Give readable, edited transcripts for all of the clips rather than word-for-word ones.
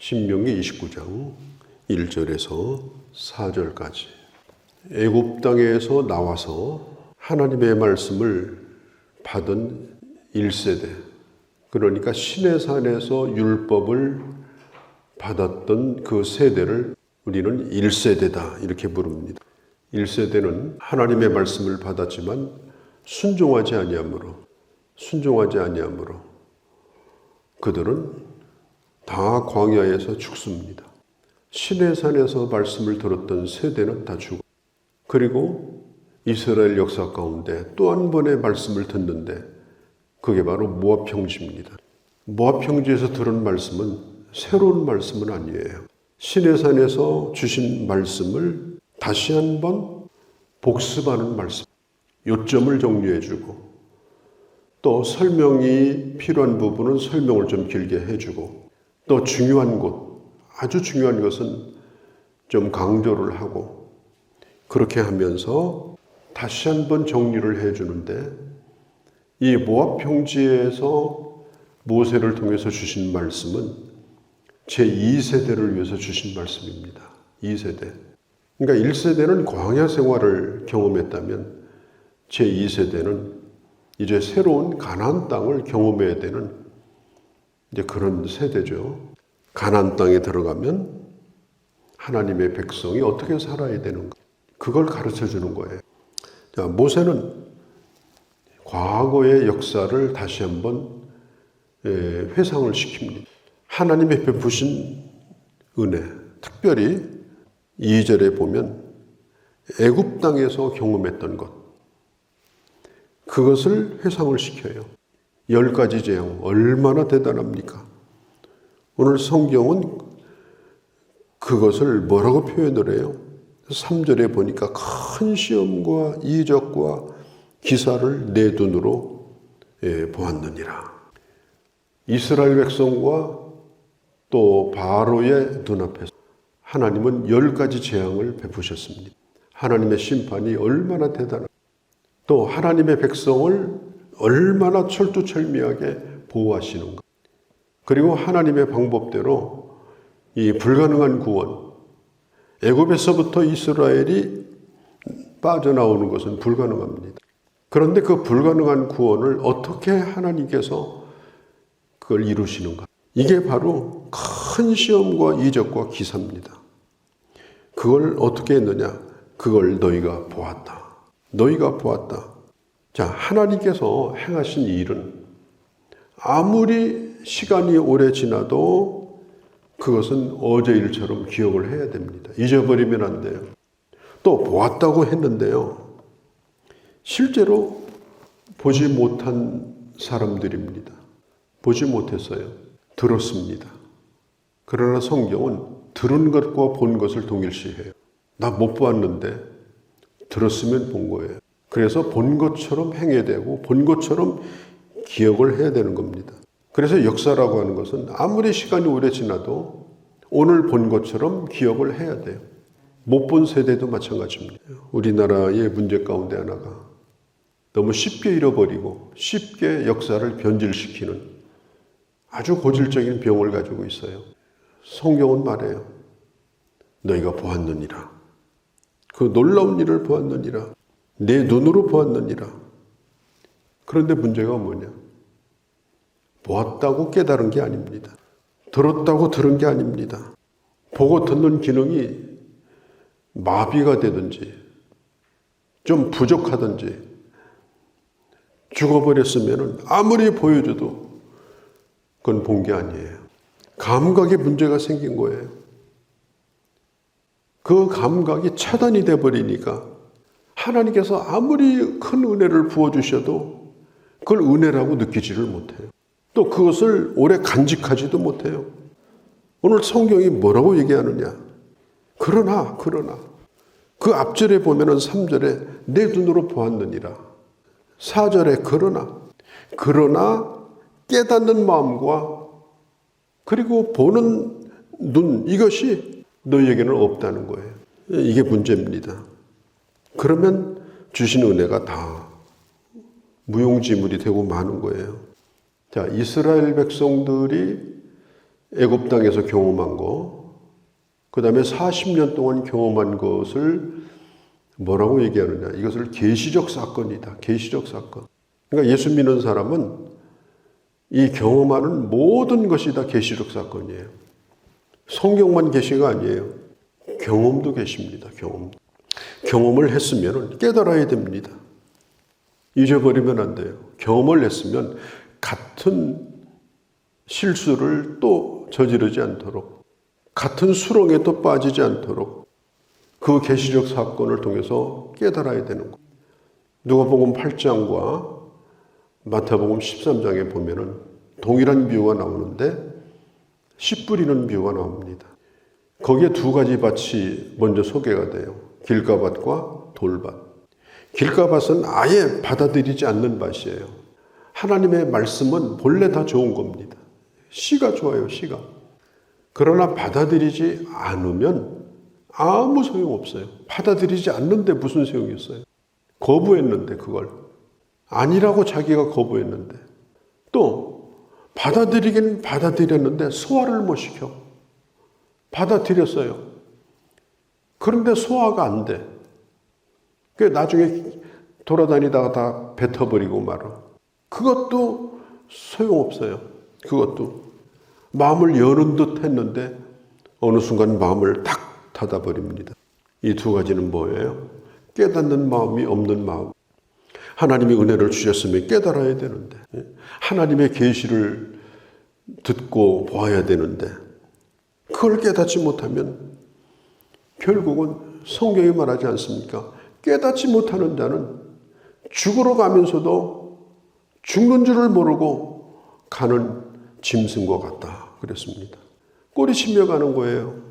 신명기 29장 1절에서 4절까지 애굽 땅에서 나와서 하나님의 말씀을 받은 1세대, 그러니까 시내산에서 율법을 받았던 그 세대를 우리는 1세대다 이렇게 부릅니다. 1세대는 하나님의 말씀을 받았지만 순종하지 아니함으로 그들은 다 광야에서 죽습니다. 시내산에서 말씀을 들었던 세대는 다 죽어. 그리고 이스라엘 역사 가운데 또 한 번의 말씀을 듣는데 그게 바로 모압 평지입니다. 모압 평지에서 들은 말씀은 새로운 말씀은 아니에요. 시내산에서 주신 말씀을 다시 한번 복습하는 말씀. 요점을 정리해주고 또 설명이 필요한 부분은 설명을 좀 길게 해주고 또 중요한 곳, 아주 중요한 것은 좀 강조를 하고 그렇게 하면서 다시 한번 정리를 해주는데 이 모압 평지에서 모세를 통해서 주신 말씀은 제2세대를 위해서 주신 말씀입니다. 2세대. 그러니까 1세대는 광야 생활을 경험했다면 제2세대는 이제 새로운 가나안 땅을 경험해야 되는 이제 그런 세대죠. 가나안 땅에 들어가면 하나님의 백성이 어떻게 살아야 되는가, 그걸 가르쳐 주는 거예요. 자, 모세는 과거의 역사를 다시 한번 회상을 시킵니다. 하나님의 베푸신 은혜, 특별히 2절에 보면 애굽 땅에서 경험했던 것, 그것을 회상을 시켜요. 10가지 재앙, 얼마나 대단합니까? 오늘 성경은 그것을 뭐라고 표현을 해요? 3절에 보니까 큰 시험과 이적과 기사를 내 눈으로 보았느니라. 이스라엘 백성과 또 바로의 눈앞에서 하나님은 10가지 재앙을 베푸셨습니다. 하나님의 심판이 얼마나 대단합니까? 또 하나님의 백성을 얼마나 철두철미하게 보호하시는가. 그리고 하나님의 방법대로 이 불가능한 구원, 애굽에서부터 이스라엘이 빠져나오는 것은 불가능합니다. 그런데 그 불가능한 구원을 어떻게 하나님께서 그걸 이루시는가. 이게 바로 큰 시험과 이적과 기사입니다. 그걸 어떻게 했느냐. 그걸 너희가 보았다. 자, 하나님께서 행하신 일은 아무리 시간이 오래 지나도 그것은 어제 일처럼 기억을 해야 됩니다. 잊어버리면 안 돼요. 또 보았다고 했는데요. 실제로 보지 못한 사람들입니다. 보지 못했어요. 들었습니다. 그러나 성경은 들은 것과 본 것을 동일시해요. 나 못 보았는데 들었으면 본 거예요. 그래서 본 것처럼 행해야 되고 본 것처럼 기억을 해야 되는 겁니다. 그래서 역사라고 하는 것은 아무리 시간이 오래 지나도 오늘 본 것처럼 기억을 해야 돼요. 못 본 세대도 마찬가지입니다. 우리나라의 문제 가운데 하나가 너무 쉽게 잃어버리고 쉽게 역사를 변질시키는 아주 고질적인 병을 가지고 있어요. 성경은 말해요. 너희가 보았느니라. 그 놀라운 일을 보았느니라. 내 눈으로 보았느니라. 그런데 문제가 뭐냐? 보았다고 깨달은 게 아닙니다. 들었다고 들은 게 아닙니다. 보고 듣는 기능이 마비가 되든지 좀 부족하든지 죽어버렸으면 아무리 보여줘도 그건 본 게 아니에요. 감각에 문제가 생긴 거예요. 그 감각이 차단이 돼버리니까 하나님께서 아무리 큰 은혜를 부어주셔도 그걸 은혜라고 느끼지를 못해요. 또 그것을 오래 간직하지도 못해요. 오늘 성경이 뭐라고 얘기하느냐. 그러나 그 앞절에 보면은 3절에 내 눈으로 보았느니라. 4절에 그러나 깨닫는 마음과 그리고 보는 눈, 이것이 너희에게는 없다는 거예요. 이게 문제입니다. 그러면 주신 은혜가 다 무용지물이 되고 마는 거예요. 자, 이스라엘 백성들이 애굽 땅에서 경험한 거, 그 다음에 40년 동안 경험한 것을 뭐라고 얘기하느냐. 이것을 계시적 사건이다. 계시적 사건. 그러니까 예수 믿는 사람은 이 경험하는 모든 것이 다 계시적 사건이에요. 성경만 계시가 아니에요. 경험도 계십니다. 경험을 했으면 깨달아야 됩니다. 잊어버리면 안 돼요. 경험을 했으면 같은 실수를 또 저지르지 않도록, 같은 수렁에 또 빠지지 않도록 그 계시적 사건을 통해서 깨달아야 되는 거예요. 누가복음 8장과 마태복음 13장에 보면은 동일한 비유가 나오는데 씨 뿌리는 비유가 나옵니다. 거기에 두 가지 밭이 먼저 소개가 돼요. 길가밭과 돌밭. 길가밭은 아예 받아들이지 않는 밭이에요. 하나님의 말씀은 본래 다 좋은 겁니다. 씨가 좋아요, 씨가. 그러나 받아들이지 않으면 아무 소용없어요. 받아들이지 않는데 무슨 소용이 있어요? 거부했는데 그걸. 아니라고 자기가 거부했는데. 또 받아들이긴 받아들였는데 소화를 못 시켜. 받아들였어요. 그런데 소화가 안 돼. 나중에 돌아다니다가 다 뱉어버리고 말아. 그것도 소용없어요. 그것도. 마음을 여는 듯 했는데 어느 순간 마음을 탁 닫아버립니다. 이 두 가지는 뭐예요? 깨닫는 마음이 없는 마음. 하나님이 은혜를 주셨으면 깨달아야 되는데, 하나님의 계시를 듣고 보아야 되는데, 그걸 깨닫지 못하면 결국은 성경이 말하지 않습니까? 깨닫지 못하는 자는 죽으러 가면서도 죽는 줄을 모르고 가는 짐승과 같다 그랬습니다. 꼬리치며 가는 거예요.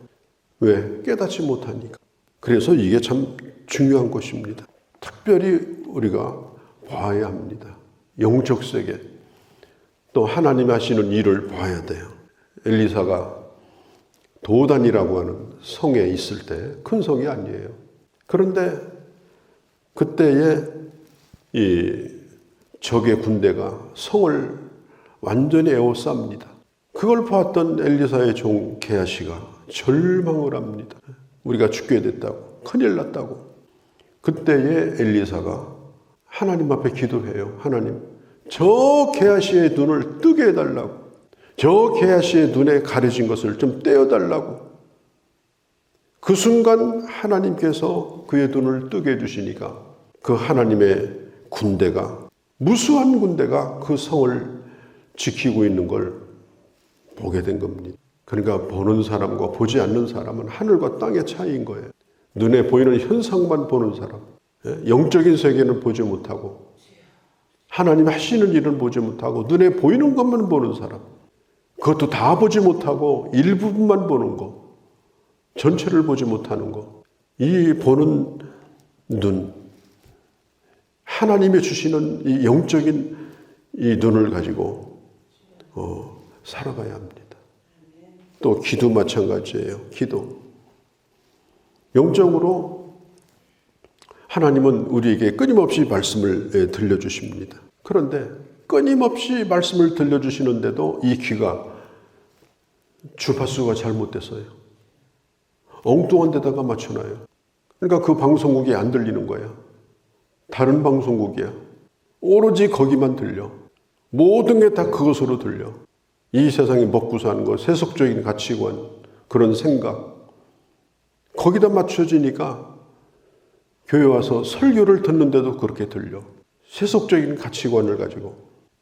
왜? 깨닫지 못하니까. 그래서 이게 참 중요한 것입니다. 특별히 우리가 봐야 합니다. 영적 세계, 또 하나님이 하시는 일을 봐야 돼요. 엘리사가 도단이라고 하는 성에 있을 때, 큰 성이 아니에요. 그런데 그때에 이 적의 군대가 성을 완전히 에워쌉니다. 그걸 봤던 엘리사의 종 게하시가 절망을 합니다. 우리가 죽게 됐다고, 큰일 났다고. 그때에 엘리사가 하나님 앞에 기도해요. 하나님, 저 게하시의 눈을 뜨게 해달라고. 저 게하시의 눈에 가려진 것을 좀 떼어달라고. 그 순간 하나님께서 그의 눈을 뜨게 해주시니까 그 하나님의 군대가, 무수한 군대가 그 성을 지키고 있는 걸 보게 된 겁니다. 그러니까 보는 사람과 보지 않는 사람은 하늘과 땅의 차이인 거예요. 눈에 보이는 현상만 보는 사람, 영적인 세계는 보지 못하고 하나님 하시는 일은 보지 못하고 눈에 보이는 것만 보는 사람, 그것도 다 보지 못하고 일부분만 보는 거, 전체를 보지 못하는 거. 이 보는 눈, 하나님이 주시는 이 영적인 이 눈을 가지고 살아가야 합니다. 또 기도 마찬가지예요. 기도. 영적으로 하나님은 우리에게 끊임없이 말씀을 들려주십니다. 그런데 끊임없이 말씀을 들려주시는데도 이 귀가 주파수가 잘못됐어요. 엉뚱한 데다가 맞춰놔요. 그러니까 그 방송국이 안 들리는 거야. 다른 방송국이야. 오로지 거기만 들려. 모든 게 다 그것으로 들려. 이 세상이 먹고 사는 거, 세속적인 가치관, 그런 생각, 거기다 맞춰지니까 교회 와서 설교를 듣는데도 그렇게 들려. 세속적인 가치관을 가지고.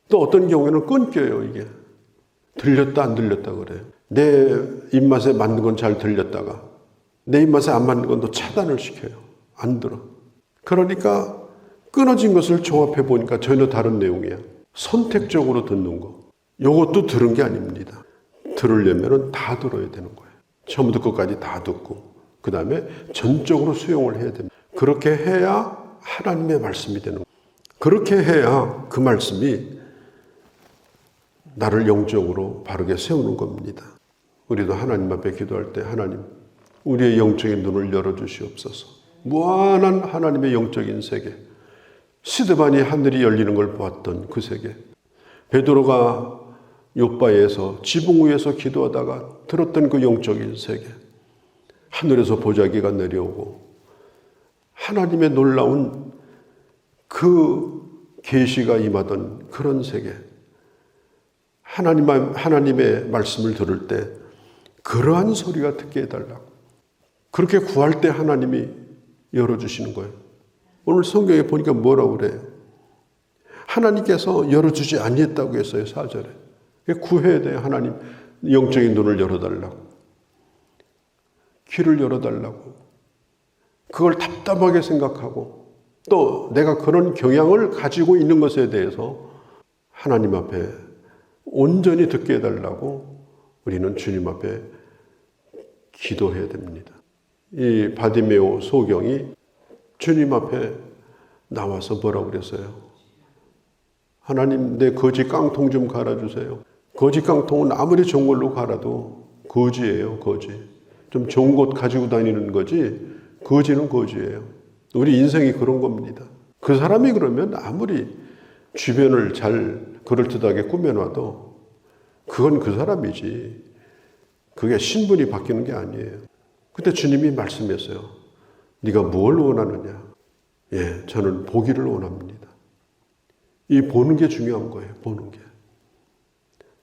또 어떤 경우에는 끊겨요, 이게. 들렸다 안 들렸다 그래요. 내 입맛에 맞는 건 잘 들렸다가 내 입맛에 안 맞는 건 또 차단을 시켜요. 안 들어. 그러니까 끊어진 것을 종합해 보니까 전혀 다른 내용이야. 선택적으로 듣는 거. 이것도 들은 게 아닙니다. 들으려면 다 들어야 되는 거예요. 처음부터 끝까지 다 듣고 그 다음에 전적으로 수용을 해야 됩니다. 그렇게 해야 하나님의 말씀이 되는 거예요. 그렇게 해야 그 말씀이 나를 영적으로 바르게 세우는 겁니다. 우리도 하나님 앞에 기도할 때 하나님, 우리의 영적인 눈을 열어주시옵소서. 무한한 하나님의 영적인 세계, 시드반이 하늘이 열리는 걸 보았던 그 세계, 베드로가 욥바에서 지붕 위에서 기도하다가 들었던 그 영적인 세계, 하늘에서 보자기가 내려오고 하나님의 놀라운 그 계시가 임하던 그런 세계, 하나님의 말씀을 들을 때 그러한 소리가 듣게 해달라고, 그렇게 구할 때 하나님이 열어주시는 거예요. 오늘 성경에 보니까 뭐라고 그래요? 하나님께서 열어주지 아니했다고 했어요. 4절에. 구해야 돼요. 하나님 영적인 눈을 열어달라고, 귀를 열어달라고. 그걸 답답하게 생각하고 또 내가 그런 경향을 가지고 있는 것에 대해서 하나님 앞에 온전히 듣게 해달라고 우리는 주님 앞에 기도해야 됩니다. 이 바디메오 소경이 주님 앞에 나와서 뭐라고 그랬어요? 하나님, 내 거지 깡통 좀 갈아주세요. 거지 깡통은 아무리 좋은 걸로 갈아도 거지예요, 거지. 좀 좋은 것 가지고 다니는 거지, 거지는 거지예요. 우리 인생이 그런 겁니다. 그 사람이 그러면 아무리 주변을 잘 그럴듯하게 꾸며놔도 그건 그 사람이지, 그게 신분이 바뀌는 게 아니에요. 그때 주님이 말씀했어요. 네가 뭘 원하느냐? 예, 저는 보기를 원합니다. 이 보는 게 중요한 거예요. 보는 게.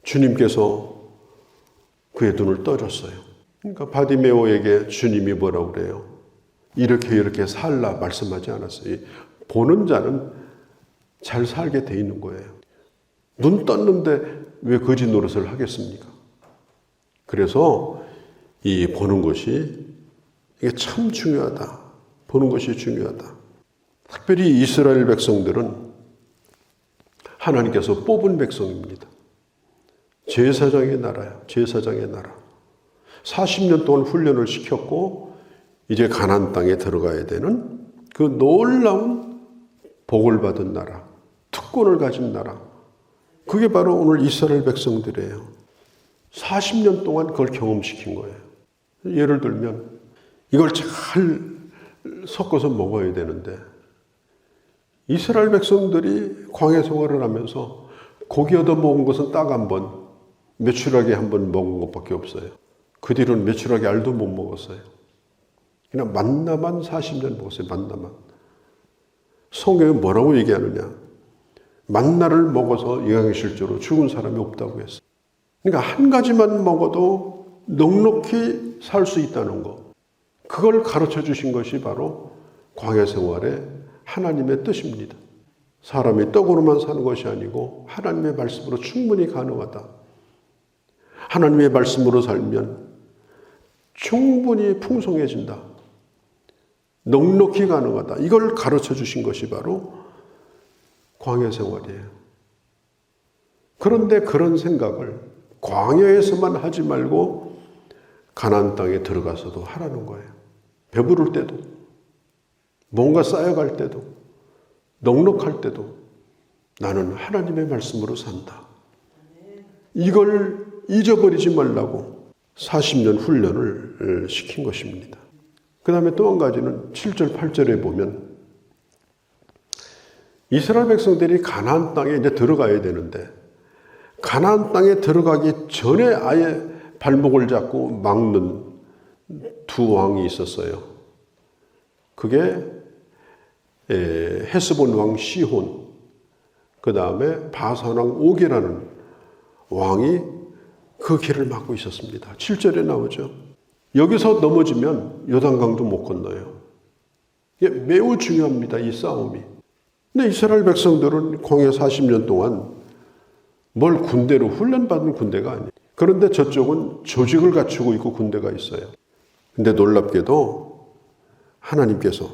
주님께서 그의 눈을 떠줬어요. 그러니까 바디메오에게 주님이 뭐라고 그래요? 이렇게 살라 말씀하지 않았어요. 보는 자는 잘 살게 돼 있는 거예요. 눈 떴는데 왜 거짓 노릇을 하겠습니까? 그래서 이 보는 것이 이게 참 중요하다. 보는 것이 중요하다. 특별히 이스라엘 백성들은 하나님께서 뽑은 백성입니다. 제사장의 나라예요. 제사장의 나라. 40년 동안 훈련을 시켰고 이제 가나안 땅에 들어가야 되는 그 놀라운 복을 받은 나라, 특권을 가진 나라. 그게 바로 오늘 이스라엘 백성들이에요. 40년 동안 그걸 경험시킨 거예요. 예를 들면 이걸 잘 섞어서 먹어야 되는데 이스라엘 백성들이 광야 생활을 하면서 고기 얻어 먹은 것은 딱 한 번, 메추라기 한 번 먹은 것밖에 없어요. 그 뒤로는 메추라기 알도 못 먹었어요. 그냥 만나만 40년 먹었어요. 만나만. 성경은 뭐라고 얘기하느냐? 만나를 먹어서 영양실조로 죽은 사람이 없다고 했어요. 그러니까 한 가지만 먹어도 넉넉히 살 수 있다는 것. 그걸 가르쳐 주신 것이 바로 광야 생활의 하나님의 뜻입니다. 사람이 떡으로만 사는 것이 아니고 하나님의 말씀으로 충분히 가능하다. 하나님의 말씀으로 살면 충분히 풍성해진다. 넉넉히 가능하다. 이걸 가르쳐 주신 것이 바로 광야 생활이에요. 그런데 그런 생각을 광야에서만 하지 말고 가나안 땅에 들어가서도 하라는 거예요. 배부를 때도, 뭔가 쌓여갈 때도, 넉넉할 때도 나는 하나님의 말씀으로 산다. 이걸 잊어버리지 말라고 40년 훈련을 시킨 것입니다. 그 다음에 또 한 가지는 7절, 8절에 보면 이스라엘 백성들이 가나안 땅에 이제 들어가야 되는데 가나안 땅에 들어가기 전에 아예 발목을 잡고 막는 두 왕이 있었어요. 그게 헤스본 왕 시혼, 그 다음에 바산 왕 옥이라는 왕이 그 길을 막고 있었습니다. 7절에 나오죠. 여기서 넘어지면 요단강도 못 건너요. 이게 매우 중요합니다. 이 싸움이. 근데 이스라엘 백성들은 광야 40년 동안 뭘 군대로 훈련받은 군대가 아니에요. 그런데 저쪽은 조직을 갖추고 있고 군대가 있어요. 근데 놀랍게도 하나님께서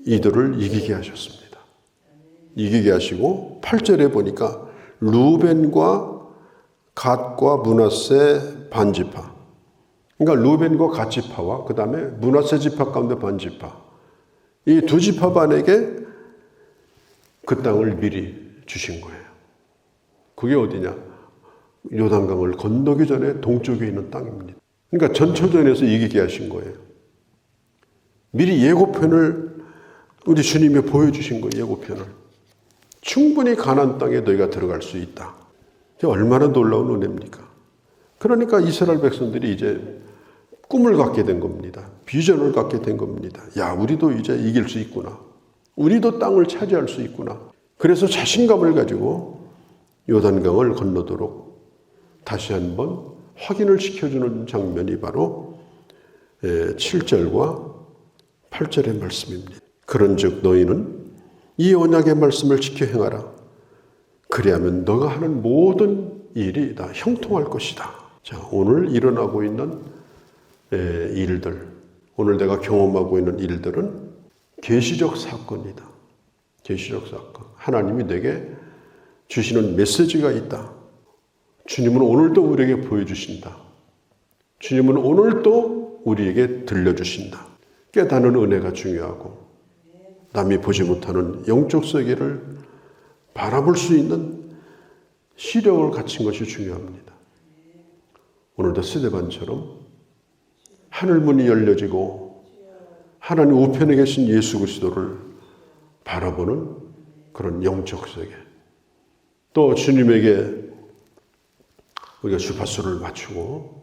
이들을 이기게 하셨습니다. 이기게 하시고 8절에 보니까 루벤과 갓과 므낫세 반지파, 그러니까 루벤과 갓 지파와 그 다음에 므낫세 지파 가운데 반지파, 이 두 지파반에게 그 땅을 미리 주신 거예요. 그게 어디냐? 요단강을 건너기 전에 동쪽에 있는 땅입니다. 그러니까 전초전에서 이기게 하신 거예요. 미리 예고편을 우리 주님이 보여주신 거예요. 예고편을. 충분히 가나안 땅에 너희가 들어갈 수 있다. 얼마나 놀라운 은혜입니까? 그러니까 이스라엘 백성들이 이제 꿈을 갖게 된 겁니다. 비전을 갖게 된 겁니다. 야, 우리도 이제 이길 수 있구나. 우리도 땅을 차지할 수 있구나. 그래서 자신감을 가지고 요단강을 건너도록 다시 한번 확인을 시켜주는 장면이 바로 7절과 8절의 말씀입니다. 그런즉 너희는 이 언약의 말씀을 지켜 행하라. 그리하면 너가 하는 모든 일이 다 형통할 것이다. 자, 오늘 일어나고 있는 일들, 오늘 내가 경험하고 있는 일들은 계시적 사건이다. 계시적 사건. 하나님이 내게 주시는 메시지가 있다. 주님은 오늘도 우리에게 보여주신다. 주님은 오늘도 우리에게 들려주신다. 깨닫는 은혜가 중요하고 남이 보지 못하는 영적 세계를 바라볼 수 있는 시력을 갖춘 것이 중요합니다. 오늘도 스데반처럼 하늘문이 열려지고 하나님 우편에 계신 예수 그리스도를 바라보는 그런 영적 세계, 또 주님에게 우리가 주파수를 맞추고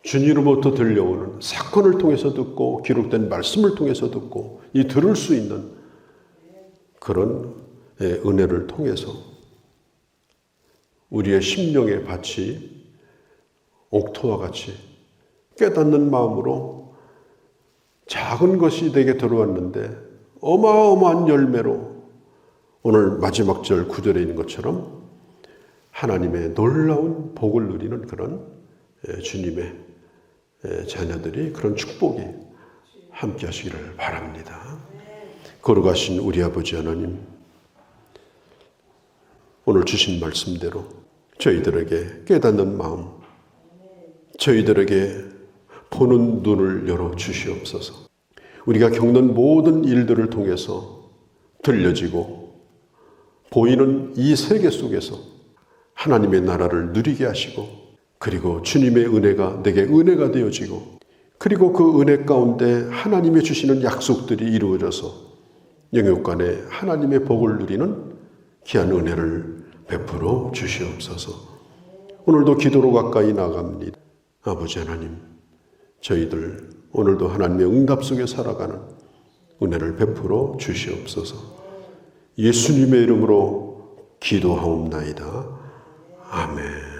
주님으로부터 들려오는 사건을 통해서 듣고 기록된 말씀을 통해서 듣고 이 들을 수 있는 그런 은혜를 통해서 우리의 심령의 밭이 옥토와 같이 깨닫는 마음으로 작은 것이 내게 들어왔는데 어마어마한 열매로 오늘 마지막 절 9절에 있는 것처럼 하나님의 놀라운 복을 누리는 그런 주님의 자녀들이 그런 축복이 함께 하시기를 바랍니다. 거룩하신 우리 아버지 하나님, 오늘 주신 말씀대로 저희들에게 깨닫는 마음, 저희들에게 보는 눈을 열어 주시옵소서. 우리가 겪는 모든 일들을 통해서 들려지고 보이는 이 세계 속에서 하나님의 나라를 누리게 하시고, 그리고 주님의 은혜가 내게 은혜가 되어지고, 그리고 그 은혜 가운데 하나님이 주시는 약속들이 이루어져서 영육간에 하나님의 복을 누리는 귀한 은혜를 베풀어 주시옵소서. 오늘도 기도로 가까이 나갑니다. 아버지 하나님, 저희들 오늘도 하나님의 응답 속에 살아가는 은혜를 베풀어 주시옵소서. 예수님의 이름으로 기도하옵나이다. 아멘.